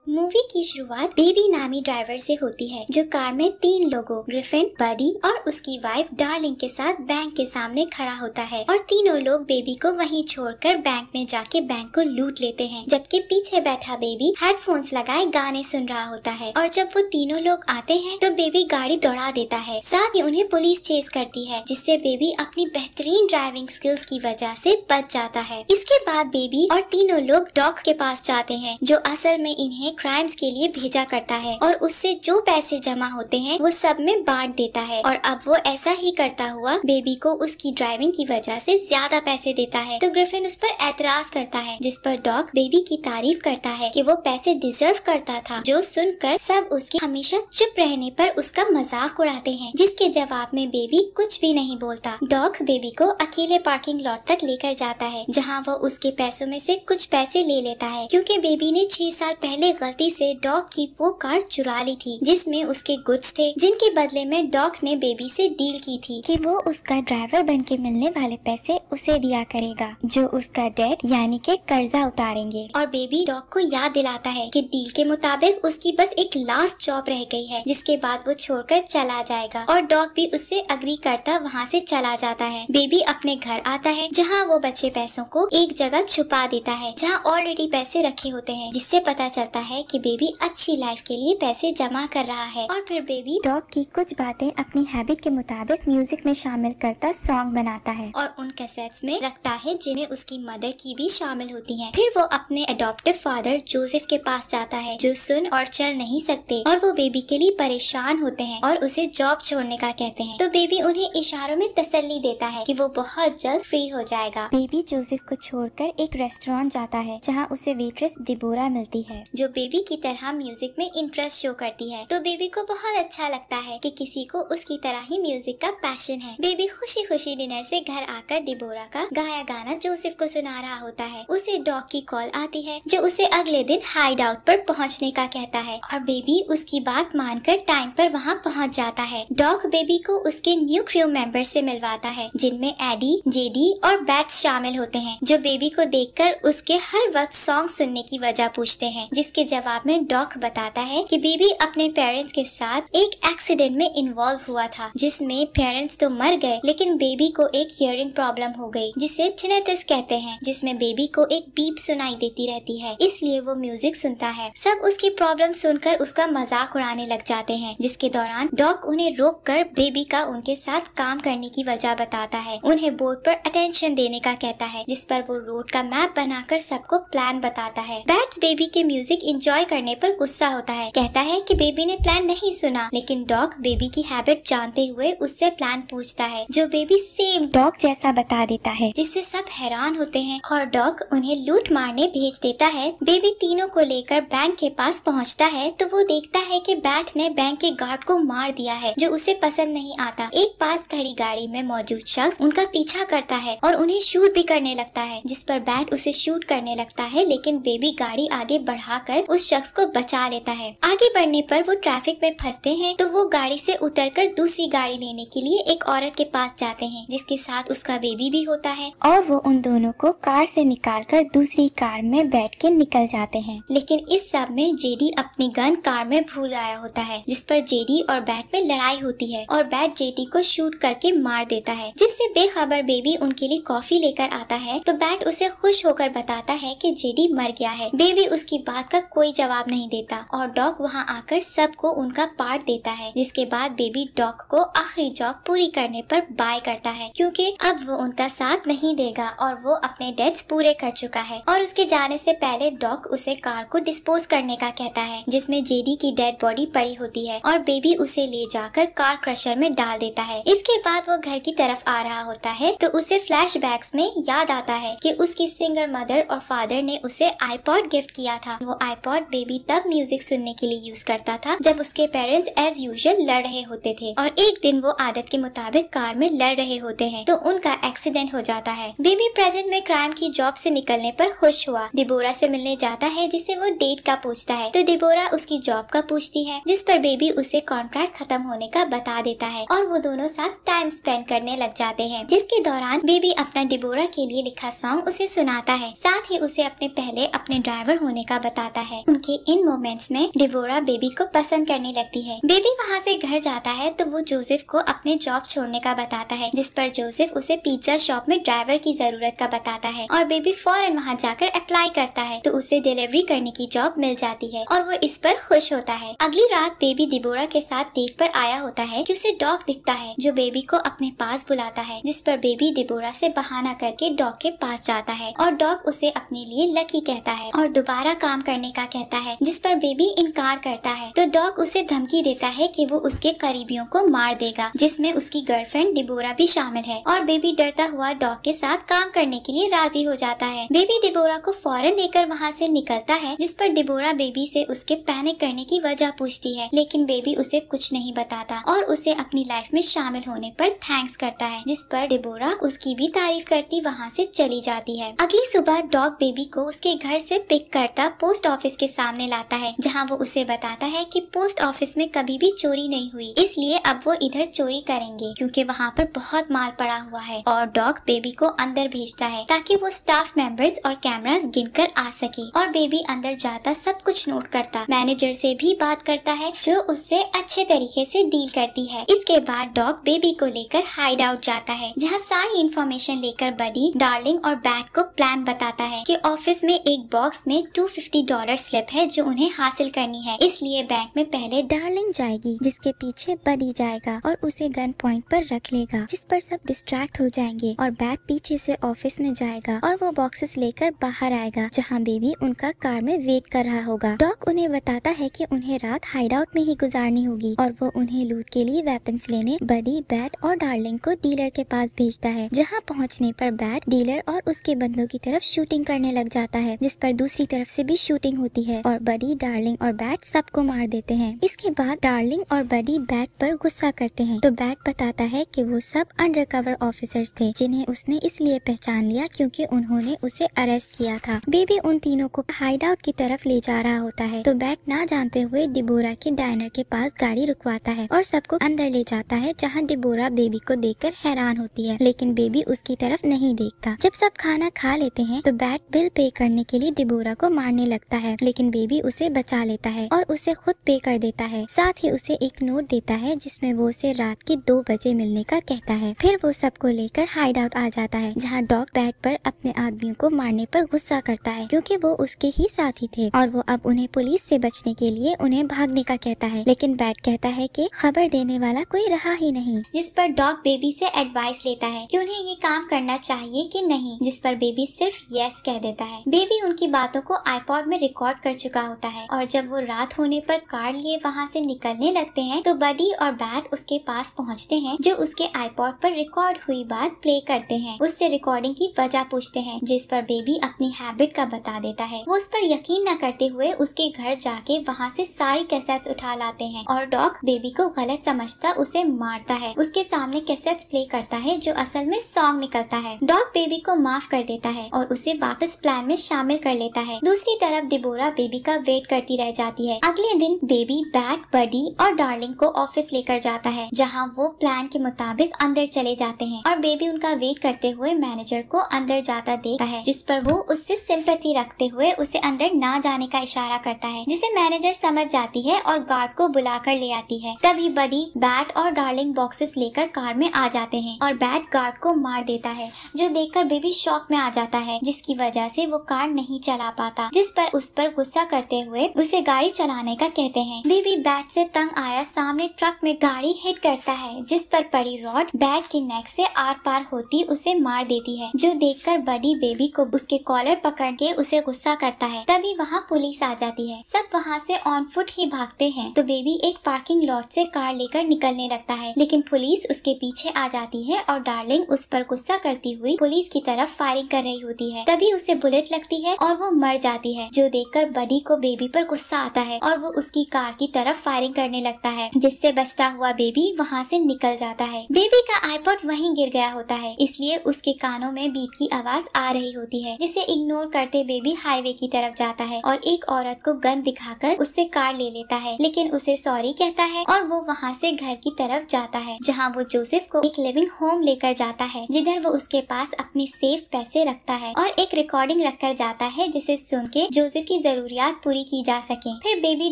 Movie की शुरुआत baby नामी ड्राइवर से होती है जो कार में 3 लोगों ग्रिफिन, बडी और उसकी वाइफ डार्लिंग के साथ बैंक के सामने खड़ा होता है और तीनों लोग बेबी को वहीं छोड़कर बैंक में जाके बैंक को लूट लेते हैं, जबकि पीछे बैठा बेबी हेडफोन्स लगाए गाने सुन रहा होता है। और जब वो तीनों लोग आते हैं तो बेबी गाड़ी दौड़ा देता है, साथ ही उन्हें पुलिस चेस करती है, जिससे बेबी अपनी बेहतरीन ड्राइविंग स्किल्स की वजह से बच जाता है। इसके बाद बेबी और तीनों लोग डॉग के पास जाते हैं जो असल में इन्हें क्राइम्स के लिए भेजा करता है और उससे जो पैसे जमा होते हैं वो सब में बांट देता है। और अब वो ऐसा ही करता हुआ बेबी को उसकी ड्राइविंग की वजह से ज्यादा पैसे देता है। तो ग्रिफिन उस पर एतराज करता है, जिस पर डॉग बेबी की तारीफ करता है कि वो पैसे डिजर्व करता था, जो सुनकर सब उसके हमेशा चुप रहने पर उसका मजाक उड़ाते हैं, जिसके जवाब में बेबी कुछ भी नहीं बोलता। डॉग बेबी को अकेले पार्किंग लॉट तक लेकर जाता है जहाँ वो उसके पैसों में से कुछ पैसे ले लेता है, क्योंकि बेबी ने 6 साल पहले गलती से डॉग की वो कार चुरा ली थी जिसमें उसके गुड्स थे, जिनके बदले में डॉग ने बेबी से डील की थी कि वो उसका ड्राइवर बन के मिलने वाले पैसे उसे दिया करेगा, जो उसका डेट यानी के कर्जा उतारेंगे। और बेबी डॉग को याद दिलाता है कि डील के मुताबिक उसकी बस एक लास्ट जॉब रह गई है, जिसके बाद वो छोड़कर चला जाएगा। और डॉग भी उससे अग्री करता वहाँ से चला जाता है। बेबी अपने घर आता है जहाँ वो बचे पैसों को एक जगह छुपा देता है जहाँ ऑलरेडी पैसे रखे होते हैं, जिससे पता चलता है कि बेबी अच्छी लाइफ के लिए पैसे जमा कर रहा है। और फिर बेबी डॉग की कुछ बातें अपनी हैबिट के मुताबिक म्यूजिक में शामिल करता सॉन्ग बनाता है और उन कैसेट्स में रखता है जिन्हें उसकी मदर की भी शामिल होती हैं। फिर वो अपने अडॉप्टिव फादर जोसेफ के पास जाता है जो सुन और चल नहीं सकते और वो बेबी के लिए परेशान होते हैं और उसे जॉब छोड़ने का कहते हैं। तो बेबी उन्हें इशारों में तसल्ली देता है कि वो बहुत जल्द फ्री हो जाएगा। बेबी जोसेफ को छोड़कर एक रेस्टोरेंट जाता है जहाँ उसे वेट्रेस डिबोरा मिलती है जो बेबी की तरह म्यूजिक में इंटरेस्ट शो करती है। तो बेबी को बहुत अच्छा लगता है कि किसी को उसकी तरह ही म्यूजिक का पैशन है। बेबी खुशी खुशी डिनर से घर आकर डिबोरा का गाया गाना जोसेफ को सुना रहा होता है। उसे डॉग की कॉल आती है जो उसे अगले दिन हाइड आउट पर पहुंचने का कहता है और बेबी उसकी बात मानकर टाइम पर वहां पहुंच जाता है। डॉग बेबी को उसके न्यू क्रू मेंबर से मिलवाता है जिनमें एडी, जेडी और बैट्स शामिल होते हैं, जो बेबी को देखकर उसके हर वक्त सॉन्ग सुनने की वजह पूछते हैं, जिसके जवाब में डॉग बताता है कि बेबी अपने पेरेंट्स के साथ एक एक्सीडेंट में इन्वॉल्व हुआ था, जिसमें पेरेंट्स तो मर गए लेकिन बेबी को एक हियरिंग प्रॉब्लम हो गई जिसे टिनेटस कहते हैं, जिसमें बेबी को एक बीप सुनाई देती रहती है, इसलिए वो म्यूजिक सुनता है। सब उसकी प्रॉब्लम सुनकर उसका मजाक उड़ाने लग जाते हैं, जिसके दौरान डॉग उन्हें रोककर बेबी का उनके साथ काम करने की वजह बताता है, उन्हें बोर्ड पर अटेंशन देने का कहता है, जिस पर वो रोड का मैप बनाकर सबको प्लान बताता है। बैट्स बेबी के म्यूजिक एंजॉय करने पर गुस्सा होता है, कहता है कि बेबी ने प्लान नहीं सुना, लेकिन डॉग बेबी की हैबिट जानते हुए उससे प्लान पूछता है जो बेबी सेम डॉग जैसा बता देता है, जिससे सब हैरान होते हैं और डॉग उन्हें लूट मारने भेज देता है। बेबी तीनों को लेकर बैंक के पास पहुंचता है तो वो देखता है कि बैट ने बैंक के गार्ड को मार दिया है, जो उसे पसंद नहीं आता। एक पास खड़ी गाड़ी में मौजूद शख्स उनका पीछा करता है और उन्हें शूट भी करने लगता है, जिस पर बैट उसे शूट करने लगता है, लेकिन बेबी गाड़ी आगे बढ़ाकर उस शख्स को बचा लेता है। आगे बढ़ने पर वो ट्रैफिक में फंसते हैं तो वो गाड़ी से उतरकर दूसरी गाड़ी लेने के लिए एक औरत के पास जाते हैं जिसके साथ उसका बेबी भी होता है और वो उन दोनों को कार से निकालकर दूसरी कार में बैठ के निकल जाते हैं। लेकिन इस सब में जेडी अपनी गन कार में भूल आया होता है, जिस पर जेडी और बैट में लड़ाई होती है और बैट जेडी को शूट करके मार देता है, जिससे बेखबर बेबी उनके लिए कॉफी लेकर आता है तो बैट उसे खुश होकर बताता है कि जेडी मर गया है। बेबी उसकी बात का कोई जवाब नहीं देता और डॉग वहां आकर सबको उनका पार्ट देता है, जिसके बाद बेबी डॉग को आखिरी जॉब पूरी करने पर बाय करता है, क्योंकि अब वो उनका साथ नहीं देगा और वो अपने डेट्स पूरे कर चुका है। और उसके जाने से पहले डॉग उसे कार को डिस्पोज करने का कहता है, जिसमें जेडी की डेड बॉडी पड़ी होती है और बेबी उसे ले जाकर कार क्रशर में डाल देता है। इसके बाद वो घर की तरफ आ रहा होता है तो उसे फ्लैशबैक्स में याद आता है कि उसकी सिंगर मदर और फादर ने उसे आईपॉड गिफ्ट किया था। वो आईपॉड बेबी तब म्यूजिक सुनने के लिए यूज करता था जब उसके पेरेंट्स एज यूजुअल लड़ रहे होते थे और एक दिन वो आदत के मुताबिक कार में लड़ रहे होते हैं तो उनका एक्सीडेंट हो जाता है। बेबी प्रेजेंट में क्राइम की जॉब से निकलने पर खुश हुआ डिबोरा से मिलने जाता है, जिसे वो डेट का पूछता है तो डिबोरा उसकी जॉब का पूछती है, जिस पर बेबी उसे कॉन्ट्रैक्ट खत्म होने का बता देता है और वो दोनों साथ टाइम स्पेंड करने लग जाते हैं, जिसके दौरान बेबी अपना डिबोरा के लिए लिखा सॉन्ग उसे सुनाता है, साथ ही उसे अपने पहले अपने ड्राइवर होने का बताता है। उनके इन मोमेंट्स में डिबोरा बेबी को पसंद करने लगती है। बेबी वहाँ से घर जाता है तो वो जोसेफ को अपने जॉब छोड़ने का बताता है, जिस पर जोसेफ उसे पिज्जा शॉप में ड्राइवर की जरूरत का बताता है और बेबी फौरन वहाँ जाकर अप्लाई करता है तो उसे डिलीवरी करने की जॉब मिल जाती है और वो इस पर खुश होता है। अगली रात बेबी डिबोरा के साथ डेट पर आया होता है कि उसे डॉग दिखता है जो बेबी को अपने पास बुलाता है, जिस पर बेबी डिबोरा से बहाना करके डॉग के पास जाता है और डॉग उसे अपने लिए लकी कहता है और दोबारा काम करने का कहता है, जिस पर बेबी इनकार करता है तो डॉग उसे धमकी देता है कि वो उसके करीबियों को मार देगा, जिसमें उसकी गर्लफ्रेंड डिबोरा भी शामिल है और बेबी डरता हुआ डॉग के साथ काम करने के लिए राजी हो जाता है। बेबी डिबोरा को फौरन लेकर वहाँ से निकलता है, जिस पर डिबोरा बेबी से उसके पैनिक करने की वजह पूछती है, लेकिन बेबी उसे कुछ नहीं बताता और उसे अपनी लाइफ में शामिल होने पर थैंक्स करता है, जिस पर डिबोरा उसकी भी तारीफ करती वहाँ से चली जाती है। अगली सुबह डॉग बेबी को उसके घर से पिक करता पोस्ट ऑफिस के सामने लाता है, जहाँ वो उसे बताता है कि पोस्ट ऑफिस में कभी भी चोरी नहीं हुई, इसलिए अब वो इधर चोरी करेंगे क्योंकि वहाँ पर बहुत माल पड़ा हुआ है। और डॉग बेबी को अंदर भेजता है ताकि वो स्टाफ मेंबर्स और कैमरास गिनकर आ सके और बेबी अंदर जाता सब कुछ नोट करता, मैनेजर से भी बात करता है जो उससे अच्छे तरीके से डील करती है। इसके बाद डॉग बेबी को लेकर हाइड आउट जाता है, जहाँ सारी इन्फॉर्मेशन लेकर बडी डार्लिंग और बैट को प्लान बताता है कि ऑफिस में एक बॉक्स में $250 स्लिप है जो उन्हें हासिल करनी है, इसलिए बैंक में पहले डार्लिंग जाएगी, जिसके पीछे बडी जाएगा और उसे गन पॉइंट पर रख लेगा, जिस पर सब डिस्ट्रैक्ट हो जाएंगे और बैट पीछे से ऑफिस में जाएगा और वो बॉक्सेस लेकर बाहर आएगा, जहाँ बेबी उनका कार में वेट कर रहा होगा। डॉग उन्हें बताता है कि उन्हें रात हाइड आउट में ही गुजारनी होगी और वो उन्हें लूट के लिए वेपन्स लेने बडी, बैट और डार्लिंग को डीलर के पास भेजता है, जहाँ पहुँचने पर बैट डीलर और उसके बंदों की तरफ शूटिंग करने लग जाता है, जिस पर दूसरी तरफ से भी शूटिंग होती है और बडी, डार्लिंग और बैट सबको मार देते हैं। इसके बाद डार्लिंग और बडी बैट पर गुस्सा करते हैं तो बैट बताता है कि वो सब अंडरकवर ऑफिसर्स थे जिन्हें उसने इसलिए पहचान लिया क्योंकि उन्होंने उसे अरेस्ट किया था। बेबी उन तीनों को हाइड आउट की तरफ ले जा रहा होता है तो बैट ना जानते हुए डिबोरा के डायनर के पास गाड़ी रुकवाता है और सबको अंदर ले जाता है, जहाँ डिबोरा बेबी को देखकर हैरान होती है, लेकिन बेबी उसकी तरफ नहीं देखता। जब सब खाना खा लेते हैं तो बैट बिल पे करने के लिए डिबोरा को मारने लगता है, लेकिन बेबी उसे बचा लेता है और उसे खुद पे कर देता है। साथ ही उसे एक नोट देता है जिसमें वो उसे रात के 2 बजे मिलने का कहता है। फिर वो सबको लेकर हाइड आउट आ जाता है, जहाँ डॉग बैट पर अपने आदमियों को मारने पर गुस्सा करता है क्योंकि वो उसके ही साथी थे और वो अब उन्हें पुलिस से बचने के लिए उन्हें भागने का कहता है, लेकिन बैट कहता है कि खबर देने वाला कोई रहा ही नहीं, जिस पर डॉग बेबी से एडवाइस लेता है कि उन्हें ये काम करना चाहिए कि नहीं, जिस पर बेबी सिर्फ यस कह देता है। बेबी उनकी बातों को आईपॉड में रिकॉर्ड कर चुका होता है और जब वो रात होने पर कार लिए वहाँ से निकलने लगते हैं तो बडी और बैट उसके पास पहुँचते हैं, जो उसके आईपॉड पर रिकॉर्ड हुई बात प्ले करते हैं। उससे रिकॉर्डिंग की वजह पूछते हैं, जिस पर बेबी अपनी हैबिट का बता देता है। वो उस पर यकीन न करते हुए उसके घर जाके वहाँ से सारी कैसेट्स उठा लाते हैं और डॉग बेबी को गलत समझता उसे मारता है। उसके सामने कैसेट्स प्ले करता है जो असल में सॉन्ग निकलता है। डॉग बेबी को माफ कर देता है और उसे वापस प्लान में शामिल कर लेता है। दूसरी तरफ डिबोरा बेबी का वेट करती रह जाती है। अगले दिन बेबी बैट, बडी और डार्लिंग को ऑफिस लेकर जाता है, जहाँ वो प्लान के मुताबिक अंदर चले जाते हैं और बेबी उनका वेट करते हुए मैनेजर को अंदर जाता देखता है, जिस पर वो उससे सिंपैथी रखते हुए उसे अंदर ना जाने का इशारा करता है, जिसे मैनेजर समझ जाती है और गार्ड को बुलाकर ले आती है। तभी बडी, बैट और डार्लिंग बॉक्सेस लेकर कार में आ जाते हैं और बैट गार्ड को मार देता है, जो देखकर बेबी शॉक में आ जाता है, जिसकी वजह से वो कार नहीं चला पाता, जिस पर उस पर गुस्सा करते हुए उसे गाड़ी चलाने का कहते हैं। बेबी बैट से तंग आया सामने ट्रक में गाड़ी हिट करता है, जिस पर पड़ी रॉड बैट के नेक से आर पार होती उसे मार देती है, जो देखकर बडी बेबी को उसके कॉलर पकड़ के उसे गुस्सा करता है। तभी वहाँ पुलिस आ जाती है। सब वहाँ से ऑन फुट ही भागते हैं तो बेबी एक पार्किंग लॉट से कार लेकर निकलने लगता है, लेकिन पुलिस उसके पीछे आ जाती है और डार्लिंग उस पर गुस्सा करती हुई पुलिस की तरफ फायरिंग कर रही होती है। तभी उसे बुलेट लगती है और वो मर जाती है, जो देखकर बडी को बेबी पर गुस्सा आता है और वो उसकी कार की तरफ फायरिंग करने लगता है, जिससे बचता हुआ बेबी वहाँ से निकल जाता है। बेबी का आईपॉड वहीं गिर गया होता है, इसलिए उसके कानों में बीप की आवाज आ रही होती है, जिसे इग्नोर करते बेबी हाईवे की तरफ जाता है और एक औरत को गन दिखाकर उससे कार ले लेता है, लेकिन उसे सॉरी कहता है और वो वहाँ से घर की तरफ जाता है, जहाँ वो जोसेफ को एक लिविंग होम लेकर जाता है, जिधर वो उसके पास अपने सेफ पैसे रखता है और एक रिकॉर्डिंग रखकर जाता है, जिसे सुन के जोसेफ की जरूरियात पूरी की जा सके। फिर बेबी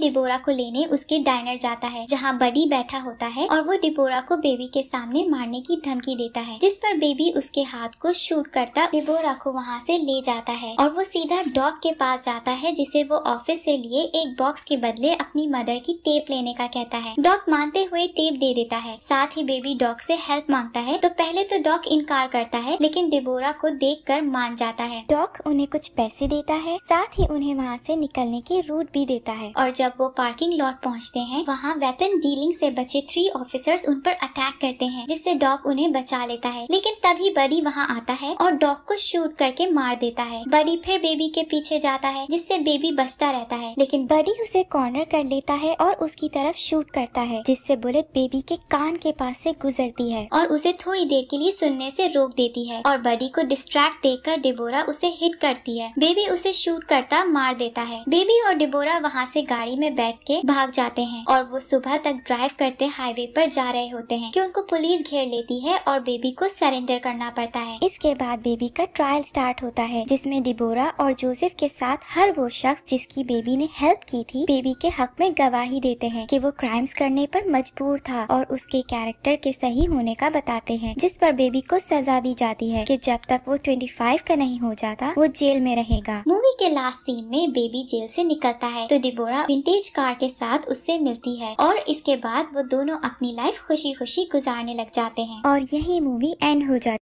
डिबोरा को लेने उसके डाइनर जाता है जहाँ बडी बैठा होता है और वो डिबोरा को बेबी के सामने मारने की धमकी देता है, जिस पर बेबी उसके हाथ को शूट करता डिबोरा को वहाँ से ले जाता है और वो सीधा डॉग के पास जाता है जिसे वो ऑफिस से लिए एक बॉक्स के बदले अपनी मदर की टेप लेने का कहता है। डॉग मानते हुए टेप दे देता है। साथ ही बेबी डॉग से हेल्प मांगता है तो पहले तो डॉग इनकार करता है, लेकिन डिबोरा को देखकर मान जाता है। डॉग उन्हें कुछ पैसे देता है, साथ ही उन्हें वहाँ से निकलने की रूट भी देता है। और जब वो पार्किंग लॉट पहुँचते हैं वहाँ वेपन डीलिंग से बचे 3 ऑफिसर्स उन पर अटैक करते हैं, जिससे डॉग उन्हें बचा लेता है। लेकिन तभी बडी वहाँ आता है और डॉग को शूट करके मार देता है। बडी फिर बेबी के पीछे जाता है जिससे बेबी बचता रहता है, लेकिन बडी उसे कॉर्नर कर लेता है और उसकी तरफ शूट करता है, जिससे बुलेट बेबी के कान के पास से गुजरती है और उसे थोड़ी देर के लिए सुनने से रोक देती है। और बडी को डिस्ट्रैक्ट देखकर डिबोरा उसे हिट करती है। बेबी उसे शूट करता मार देता है। बेबी और डिबोरा वहाँ से गाड़ी में बैठ के भाग जाते हैं और वो सुबह तक ड्राइव करते हाईवे पर जा रहे होते हैं कि उनको पुलिस घेर लेती है और बेबी को सरेंडर करना पड़ता है। इसके बाद बेबी का ट्रायल स्टार्ट होता है जिसमें डिबोरा और जोसेफ के साथ हर वो शख्स जिसकी बेबी ने हेल्प की थी बेबी के हक में गवाही देते हैं कि वो क्राइम्स करने पर मजबूर था और उसके कैरेक्टर के सही होने का बताते हैं, जिस पर बेबी को सजा दी जाती है कि जब तक वो 25 का नहीं हो जाता वो जेल में रहेगा। मूवी के लास्ट सीन में बेबी जेल से निकलता है तो डिबोरा विंटेज कार के साथ उससे मिलती है और इसके बाद वो दोनों अपनी लाइफ खुशी खुशी गुजारने लग जाते हैं और यही मूवी एंड हो जाती है।